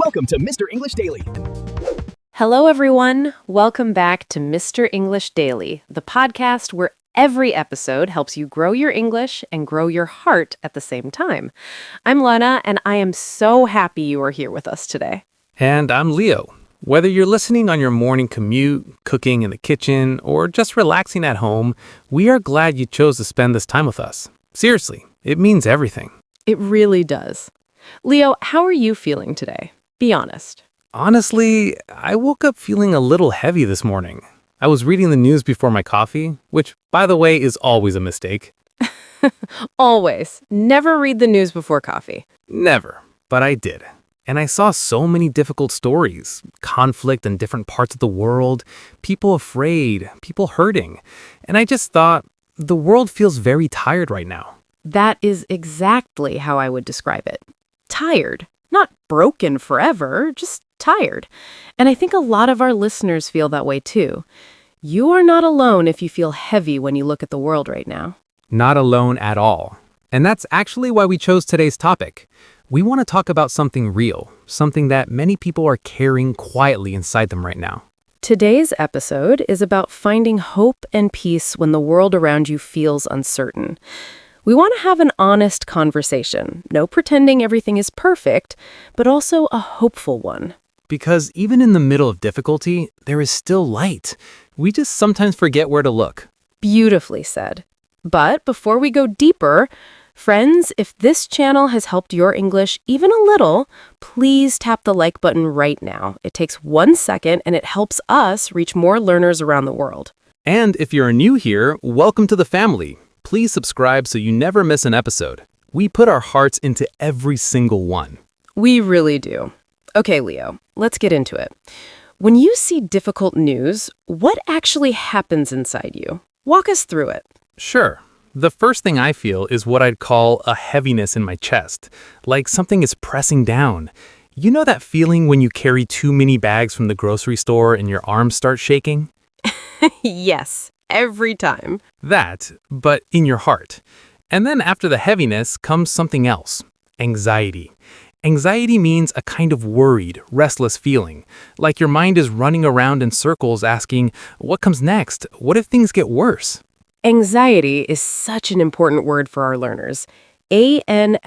Welcome to Mr. English Daily. Hello, everyone. Welcome back to Mr. English Daily, the podcast where every episode helps you grow your English and grow your heart at the same time. I'm Lana, and I am so happy you are here with us today. And I'm Leo. Whether you're listening on your morning commute, cooking in the kitchen, or just relaxing at home, we are glad you chose to spend this time with us. Seriously, it means everything. It really does. Leo, how are you feeling today? Be honest. Honestly, I woke up feeling a little heavy this morning. I was reading the news before my coffee, which, by the way, is always a mistake. Always. Never read the news before coffee. Never, but I did. And I saw so many difficult stories, conflict in different parts of the world, people afraid, people hurting. And I just thought, the world feels very tired right now. That is exactly how I would describe it. Tired. Not broken forever, just tired. And I think a lot of our listeners feel that way too. You are not alone if you feel heavy when you look at the world right now. Not alone at all. And that's actually why we chose today's topic. We want to talk about something real, something that many people are carrying quietly inside them right now. Today's episode is about finding hope and peace when the world around you feels uncertain. We want to have an honest conversation, no pretending everything is perfect, but also a hopeful one. Because even in the middle of difficulty, there is still light. We just sometimes forget where to look. Beautifully said. But before we go deeper, friends, if this channel has helped your English even a little, please tap the like button right now. It takes 1 second and it helps us reach more learners around the world. And if you're new here, welcome to the family. Please subscribe so you never miss an episode. We put our hearts into every single one. We really do. Okay, Leo, let's get into it. When you see difficult news, what actually happens inside you? Walk us through it. Sure. The first thing I feel is what I'd call a heaviness in my chest, like something is pressing down. You know that feeling when you carry too many bags from the grocery store and your arms start shaking? Yes, every time. That, but in your heart. And then after the heaviness comes something else, anxiety. Anxiety means a kind of worried, restless feeling, like your mind is running around in circles asking, what comes next? What if things get worse? Anxiety is such an important word for our learners. A-N-X-I-E-T-Y.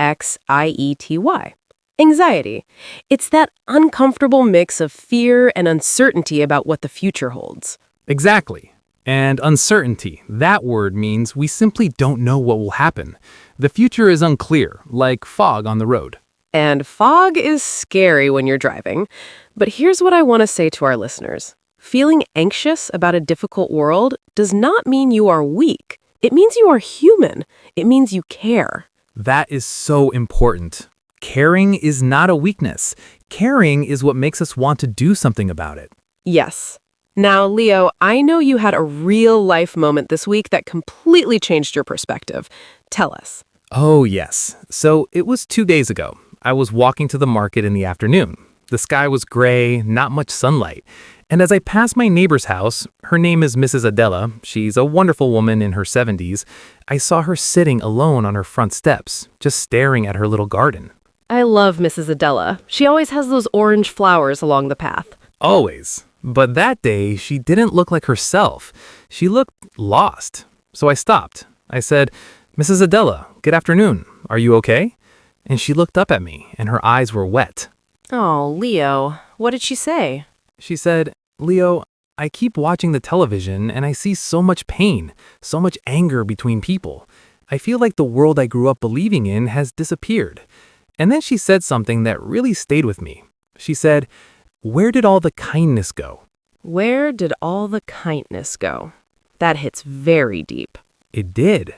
Anxiety. It's that uncomfortable mix of fear and uncertainty about what the future holds. Exactly. And uncertainty, that word means we simply don't know what will happen. The future is unclear, like fog on the road. And fog is scary when you're driving. But here's what I want to say to our listeners. Feeling anxious about a difficult world does not mean you are weak. It means you are human. It means you care. That is so important. Caring is not a weakness. Caring is what makes us want to do something about it. Yes. Now, Leo, I know you had a real-life moment this week that completely changed your perspective. Tell us. Oh, yes. So it was 2 days ago. I was walking to the market in the afternoon. The sky was gray, not much sunlight. And as I passed my neighbor's house, her name is Mrs. Adela, she's a wonderful woman in her 70s, I saw her sitting alone on her front steps, just staring at her little garden. I love Mrs. Adela. She always has those orange flowers along the path. Always. But that day, she didn't look like herself. She looked lost. So I stopped. I said, Mrs. Adela, good afternoon. Are you okay? And she looked up at me, and her eyes were wet. Oh, Leo, what did she say? She said, Leo, I keep watching the television and I see so much pain, so much anger between people. I feel like the world I grew up believing in has disappeared. And then she said something that really stayed with me. She said, where did all the kindness go? Where did all the kindness go? That hits very deep. It did.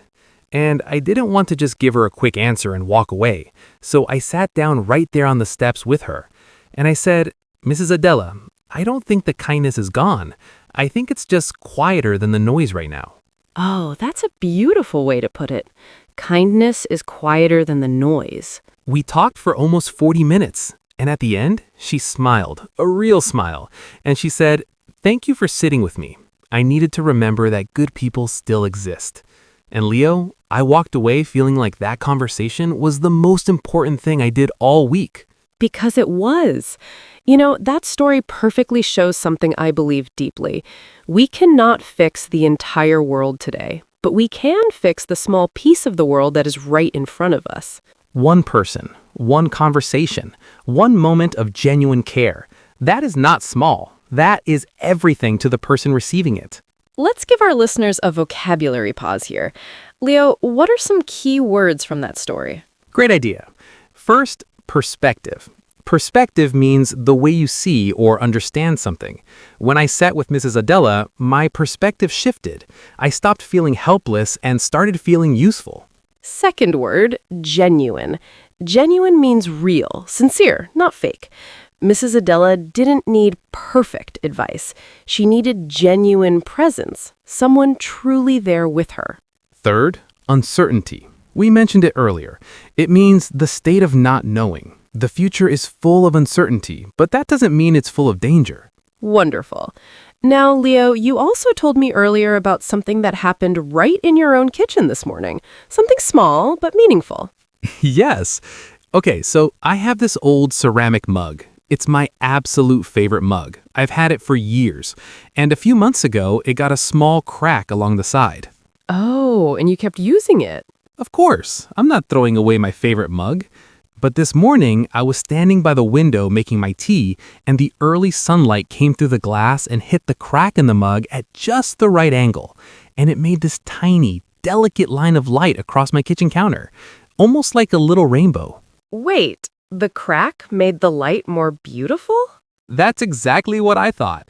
And I didn't want to just give her a quick answer and walk away. So I sat down right there on the steps with her. And I said, Mrs. Adela, I don't think the kindness is gone. I think it's just quieter than the noise right now. Oh, that's a beautiful way to put it. Kindness is quieter than the noise. We talked for almost 40 minutes. And at the end, she smiled, a real smile. And she said, thank you for sitting with me. I needed to remember that good people still exist. And Leo, I walked away feeling like that conversation was the most important thing I did all week. Because it was. You know, that story perfectly shows something I believe deeply. We cannot fix the entire world today, but we can fix the small piece of the world that is right in front of us. One person, one conversation, one moment of genuine care. That is not small. That is everything to the person receiving it. Let's give our listeners a vocabulary pause here. Leo, what are some key words from that story? Great idea. First, perspective. Perspective means the way you see or understand something. When I sat with Mrs. Adela, my perspective shifted. I stopped feeling helpless and started feeling useful. Second word, genuine. Genuine means real, sincere, not fake. Mrs. Adela didn't need perfect advice. She needed genuine presence, someone truly there with her. Third, uncertainty. We mentioned it earlier. It means the state of not knowing. The future is full of uncertainty, but that doesn't mean it's full of danger. Wonderful. Now, Leo, you also told me earlier about something that happened right in your own kitchen this morning. Something small, but meaningful. Yes. Okay, so I have this old ceramic mug. It's my absolute favorite mug. I've had it for years. And a few months ago, it got a small crack along the side. Oh, and you kept using it. Of course, I'm not throwing away my favorite mug. But this morning, I was standing by the window making my tea, and the early sunlight came through the glass and hit the crack in the mug at just the right angle. And it made this tiny, delicate line of light across my kitchen counter, almost like a little rainbow. Wait, the crack made the light more beautiful? That's exactly what I thought.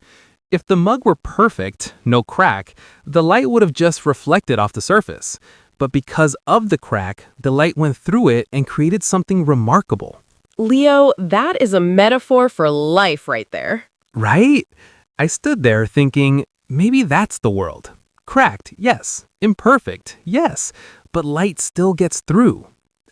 If the mug were perfect, no crack, the light would have just reflected off the surface. But because of the crack, the light went through it and created something remarkable. Leo, that is a metaphor for life right there. Right? I stood there thinking, maybe that's the world. Cracked, yes. Imperfect, yes. But light still gets through.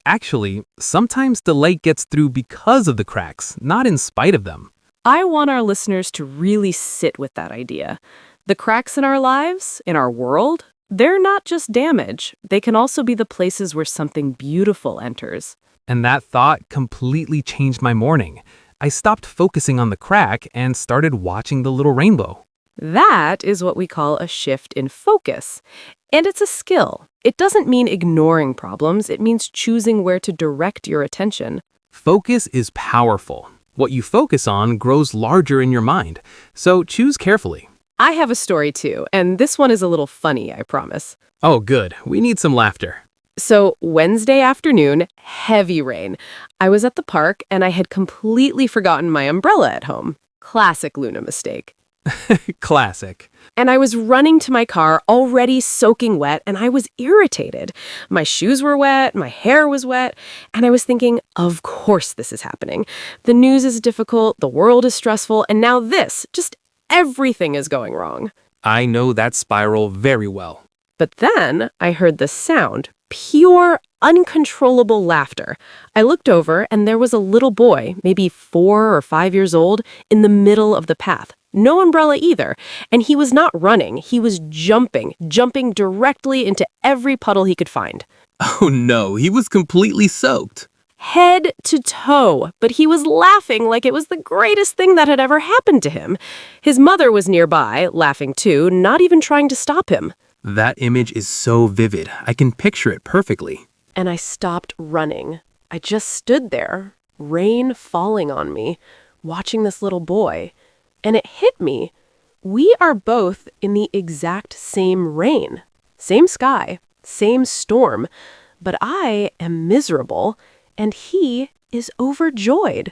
Actually, sometimes the light gets through because of the cracks, not in spite of them. I want our listeners to really sit with that idea. The cracks in our lives, in our world, they're not just damage. They can also be the places where something beautiful enters. And that thought completely changed my morning. I stopped focusing on the crack and started watching the little rainbow. That is what we call a shift in focus. And it's a skill. It doesn't mean ignoring problems. It means choosing where to direct your attention. Focus is powerful. What you focus on grows larger in your mind. So choose carefully. I have a story too, and this one is a little funny, I promise. Oh, good. We need some laughter. So, Wednesday afternoon, heavy rain. I was at the park and I had completely forgotten my umbrella at home. Classic Luna mistake. Classic. And I was running to my car, already soaking wet, and I was irritated. My shoes were wet, my hair was wet, and I was thinking, of course this is happening. The news is difficult, the world is stressful, and now this, just everything is going wrong. I know that spiral very well. But then I heard the sound, pure, uncontrollable laughter. I looked over and there was a little boy, maybe 4 or 5 years old, in the middle of the path. No umbrella either. And he was not running, he was jumping directly into every puddle he could find. Oh no, he was completely soaked. Head to toe, but he was laughing like it was the greatest thing that had ever happened to him. His mother was nearby, laughing too, not even trying to stop him. That image is so vivid. I can picture it perfectly. And I stopped running. I just stood there, rain falling on me, watching this little boy. And it hit me. We are both in the exact same rain, same sky, same storm, but I am miserable and he is overjoyed.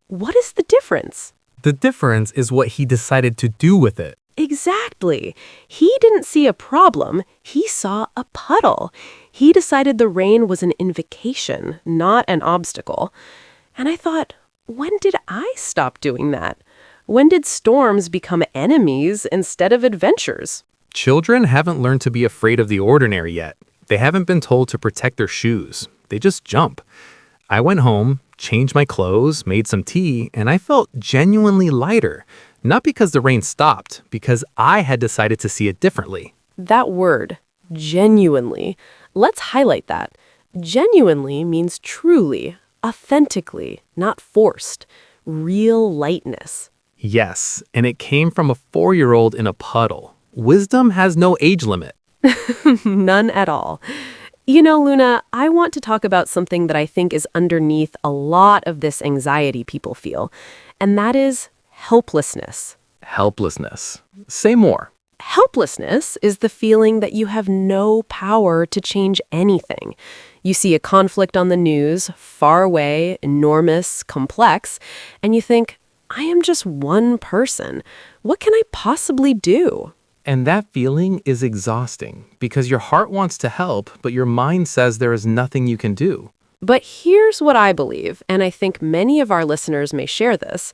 What is the difference? The difference is what he decided to do with it. Exactly. He didn't see a problem. He saw a puddle. He decided the rain was an invitation, not an obstacle. And I thought, when did I stop doing that? When did storms become enemies instead of adventures? Children haven't learned to be afraid of the ordinary yet. They haven't been told to protect their shoes. They just jump. I went home, changed my clothes, made some tea, and I felt genuinely lighter. Not because the rain stopped, because I had decided to see it differently. That word, genuinely, let's highlight that. Genuinely means truly, authentically, not forced. Real lightness. Yes, and it came from a 4-year-old in a puddle. Wisdom has no age limit. None at all. You know, Luna, I want to talk about something that I think is underneath a lot of this anxiety people feel, and that is helplessness. Helplessness. Say more. Helplessness is the feeling that you have no power to change anything. You see a conflict on the news, far away, enormous, complex, and you think, I am just one person. What can I possibly do? And that feeling is exhausting because your heart wants to help, but your mind says there is nothing you can do. But here's what I believe, and I think many of our listeners may share this.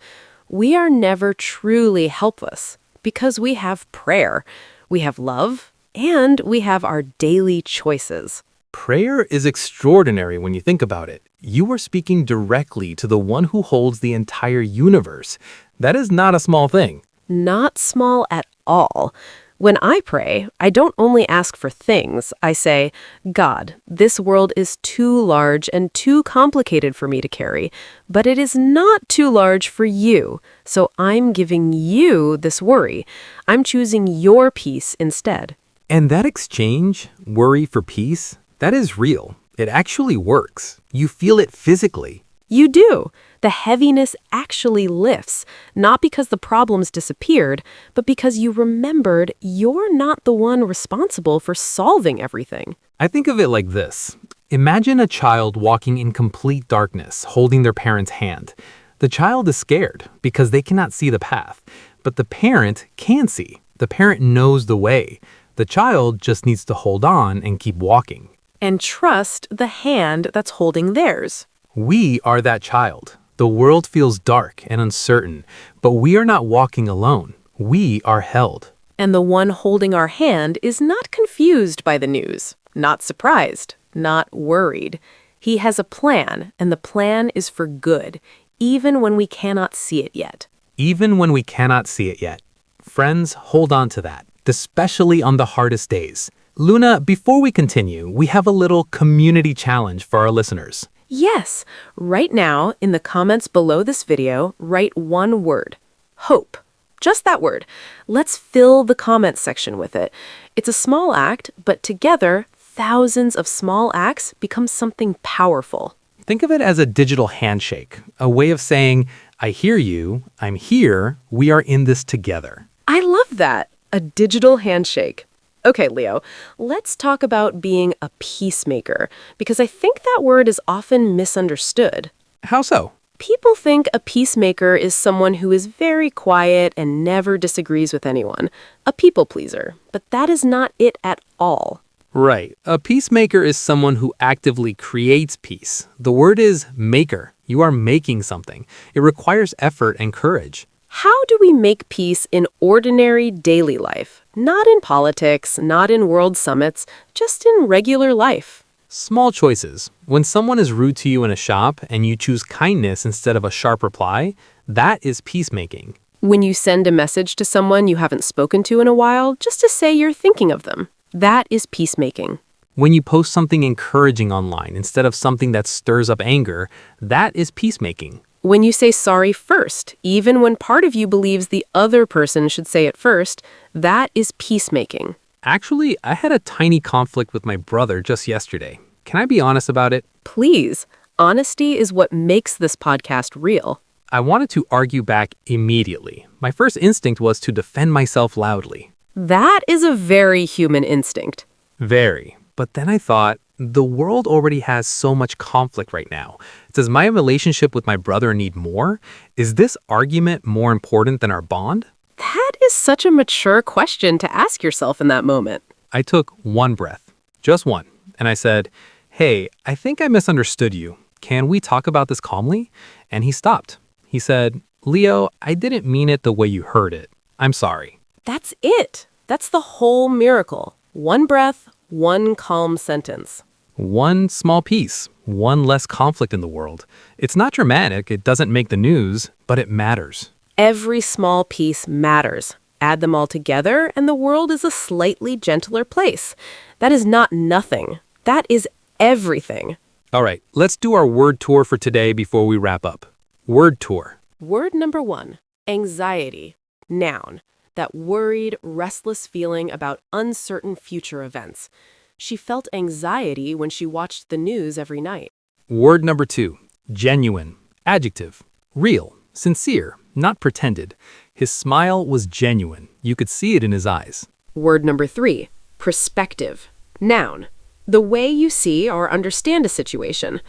We are never truly helpless because we have prayer, we have love, and we have our daily choices. Prayer is extraordinary when you think about it. You are speaking directly to the one who holds the entire universe. That is not a small thing. Not small at all. When I pray, I don't only ask for things. I say, God, this world is too large and too complicated for me to carry, but it is not too large for you. So I'm giving you this worry. I'm choosing your peace instead. And that exchange, worry for peace, that is real. It actually works. You feel it physically. You do. The heaviness actually lifts, not because the problems disappeared, but because you remembered you're not the one responsible for solving everything. I think of it like this. Imagine a child walking in complete darkness, holding their parent's hand. The child is scared because they cannot see the path, but the parent can see. The parent knows the way. The child just needs to hold on and keep walking. And trust the hand that's holding theirs. We are that child. The world feels dark and uncertain, but we are not walking alone. We are held. And the one holding our hand is not confused by the news, not surprised, not worried. He has a plan, and the plan is for good, even when we cannot see it yet. Even when we cannot see it yet. Friends, hold on to that, especially on the hardest days. Luna, before we continue, we have a little community challenge for our listeners. Yes, right now, in the comments below this video, write one word, hope. Just that word. Let's fill the comments section with it. It's a small act, but together, thousands of small acts become something powerful. Think of it as a digital handshake, a way of saying, I hear you, I'm here, we are in this together. I love that. A digital handshake. Okay, Leo, let's talk about being a peacemaker, because I think that word is often misunderstood. How so? People think a peacemaker is someone who is very quiet and never disagrees with anyone, a people pleaser, but that is not it at all. Right. A peacemaker is someone who actively creates peace. The word is maker. You are making something. It requires effort and courage. How do we make peace in ordinary daily life? Not in politics, not in world summits, just in regular life. Small choices. When someone is rude to you in a shop and you choose kindness instead of a sharp reply, that is peacemaking. When you send a message to someone you haven't spoken to in a while, just to say you're thinking of them, that is peacemaking. When you post something encouraging online instead of something that stirs up anger, that is peacemaking. When you say sorry first, even when part of you believes the other person should say it first, that is peacemaking. Actually, I had a tiny conflict with my brother just yesterday. Can I be honest about it? Please, honesty is what makes this podcast real. I wanted to argue back immediately. My first instinct was to defend myself loudly. That is a very human instinct. Very. But then I thought, the world already has so much conflict right now. Does my relationship with my brother need more? Is this argument more important than our bond? That is such a mature question to ask yourself in that moment. I took one breath, just one, and I said, hey, I think I misunderstood you. Can we talk about this calmly? And he stopped. He said, Leo, I didn't mean it the way you heard it. I'm sorry. That's it. That's the whole miracle. One breath, one calm sentence. One small piece, one less conflict in the world. It's not dramatic, it doesn't make the news, but it matters. Every small piece matters. Add them all together, and the world is a slightly gentler place. That is not nothing. That is everything. All right, let's do our word tour for today before we wrap up. Word tour. Word number 1, anxiety. Noun. That worried, restless feeling about uncertain future events. She felt anxiety when she watched the news every night. Word number 2, genuine. Adjective. Real, sincere, not pretended. His smile was genuine. You could see it in his eyes. Word number 3, perspective. Noun. The way you see or understand a situation.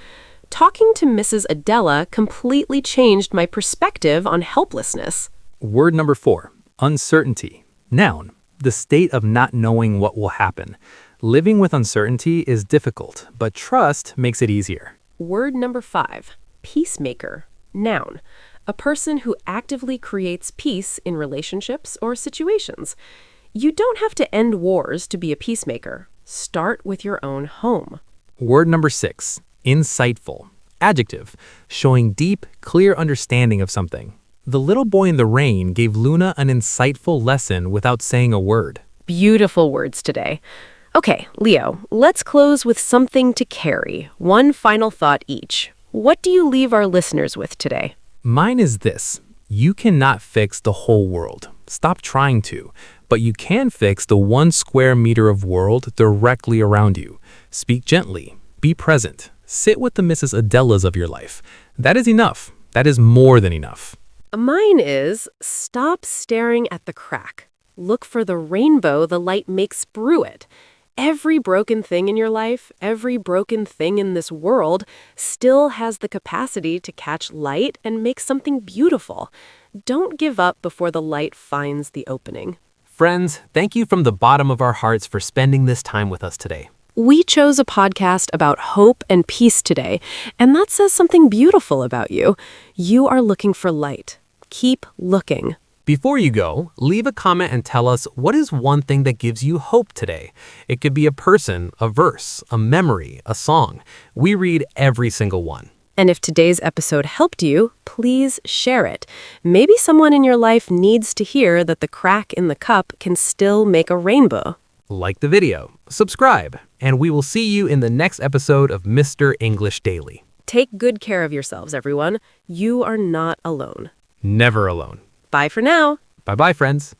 Talking to Mrs. Adela completely changed my perspective on helplessness. Word number 4, uncertainty. Noun. The state of not knowing what will happen. Living with uncertainty is difficult, but trust makes it easier. Word number 5, peacemaker. Noun. A person who actively creates peace in relationships or situations. You don't have to end wars to be a peacemaker. Start with your own home. Word number 6, insightful. Adjective. Showing deep, clear understanding of something. The little boy in the rain gave Luna an insightful lesson without saying a word. Beautiful words today. Okay, Leo, let's close with something to carry. One final thought each. What do you leave our listeners with today? Mine is this. You cannot fix the whole world. Stop trying to. But you can fix the 1 square meter of world directly around you. Speak gently. Be present. Sit with the Mrs. Adelas of your life. That is enough. That is more than enough. Mine is stop staring at the crack. Look for the rainbow the light makes through it. Every broken thing in your life, every broken thing in this world still has the capacity to catch light and make something beautiful. Don't give up before the light finds the opening. Friends, thank you from the bottom of our hearts for spending this time with us today. We chose a podcast about hope and peace today, and that says something beautiful about you. You are looking for light. Keep looking. Before you go, leave a comment and tell us what is one thing that gives you hope today. It could be a person, a verse, a memory, a song. We read every single one. And if today's episode helped you, please share it. Maybe someone in your life needs to hear that the crack in the cup can still make a rainbow. Like the video, subscribe, and we will see you in the next episode of Mr. English Daily. Take good care of yourselves, everyone. You are not alone. Never alone. Bye for now. Bye-bye, friends.